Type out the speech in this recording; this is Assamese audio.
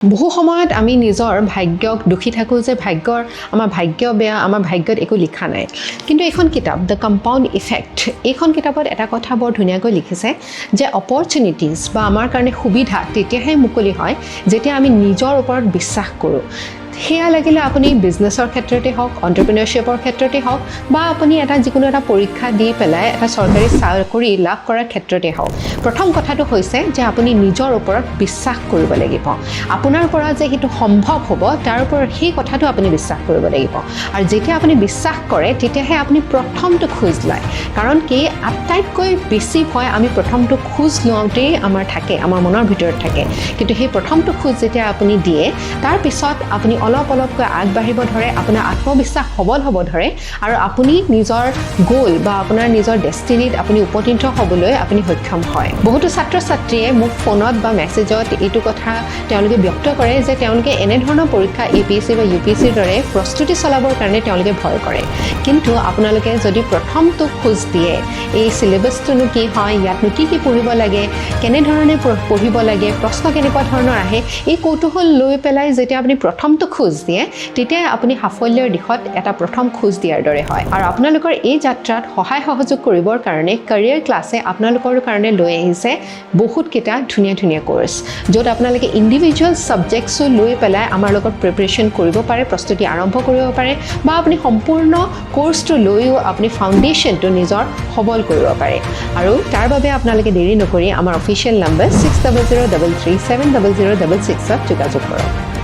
বহু সময়ত আমি নিজৰ ভাগ্যক দুখী থাকোঁ যে আমাৰ ভাগ্য বেয়া, আমাৰ ভাগ্যত একো লিখা নাই। কিন্তু এইখন কিতাপ দ্য কম্পাউণ্ড ইফেক্ট, এইখন কিতাপত এটা কথা বৰ ধুনীয়াকৈ লিখিছে যে অপৰচুনিটিজ বা আমাৰ কাৰণে সুবিধা তেতিয়াহে মুকলি হয় যেতিয়া আমি নিজৰ ওপৰত বিশ্বাস কৰোঁ। সেয়া লাগিলে আপুনি বিজনেছৰ ক্ষেত্ৰতে হওক, এণ্টাৰপ্ৰিনাৰশ্বিপৰ ক্ষেত্ৰতে হওক, বা আপুনি যিকোনো এটা পৰীক্ষা দি পেলাই এটা চৰকাৰী চাকৰি লাভ কৰাৰ ক্ষেত্ৰতে হওক। প্ৰথম কথাটো হৈছে যে আপুনি নিজৰ ওপৰত বিশ্বাস কৰিব লাগিব। আপোনাৰ পৰা যে সেইটো সম্ভৱ হ'ব তাৰ ওপৰত সেই কথাটো আপুনি বিশ্বাস কৰিব লাগিব। আৰু যেতিয়া আপুনি বিশ্বাস কৰে তেতিয়াহে আপুনি প্ৰথমটো খোজ লয়। কাৰণ কি আটাইতকৈ বেছি ভয় আমি প্ৰথমটো খোজ লওঁতেই থাকে, আমাৰ মনৰ ভিতৰত থাকে। কিন্তু সেই প্ৰথমটো খোজ যেতিয়া আপুনি দিয়ে তাৰপিছত আপুনি অলপ অলপকৈ আগবাঢ়িব ধৰে, আপোনাৰ আত্মবিশ্বাস সবল হ'ব ধৰে আৰু আপুনি নিজৰ গ'ল বা আপোনাৰ নিজৰ ডেষ্টিনিত আপুনি উপনীত হ'বলৈ আপুনি সক্ষম হয়। বহুতো ছাত্ৰ ছাত্ৰীয়ে মোক ফোনত বা মেছেজত এইটো কথা তেওঁলোকে ব্যক্ত কৰে যে তেওঁলোকে এনেধৰণৰ পৰীক্ষা APSC বা UPSCৰ দৰে প্ৰস্তুতি চলাবৰ কাৰণে তেওঁলোকে ভয় কৰে। কিন্তু আপোনালোকে যদি প্ৰথমটো খোজ দিয়ে, এই চিলেবাছটোনো কি হয়, ইয়াতনো কি কি পঢ়িব লাগে, কেনেধৰণে পঢ়িব লাগে, প্ৰশ্ন কেনেকুৱা ধৰণৰ আহে, এই কৌতূহল লৈ পেলাই যেতিয়া আপুনি প্ৰথমটো খোজ দিয়ে তেতিয়াই আপুনি সাফল্যৰ দিশত এটা প্ৰথম খোজ দিয়াৰ দৰে হয়। আৰু আপোনালোকৰ এই যাত্ৰাত সহায় সহযোগ কৰিবৰ কাৰণে কেৰিয়াৰ ক্লাছে আপোনালোকৰ কাৰণে লৈ আহিছে বহুতকেইটা ধুনীয়া ধুনীয়া কোৰ্চ, য'ত আপোনালোকে ইণ্ডিভিজুৱেল ছাবজেক্টছো লৈ পেলাই আমাৰ লগত প্ৰিপেৰেশ্যন কৰিব পাৰে, প্ৰস্তুতি আৰম্ভ কৰিব পাৰে, বা আপুনি সম্পূৰ্ণ কোৰ্চটো লৈও আপুনি ফাউণ্ডেশ্যনটো নিজৰ সবল কৰিব পাৰে। আৰু তাৰ বাবে আপোনালোকে দেৰি নকৰি আমাৰ অফিচিয়েল নম্বৰ 6003370066ত যোগাযোগ কৰক।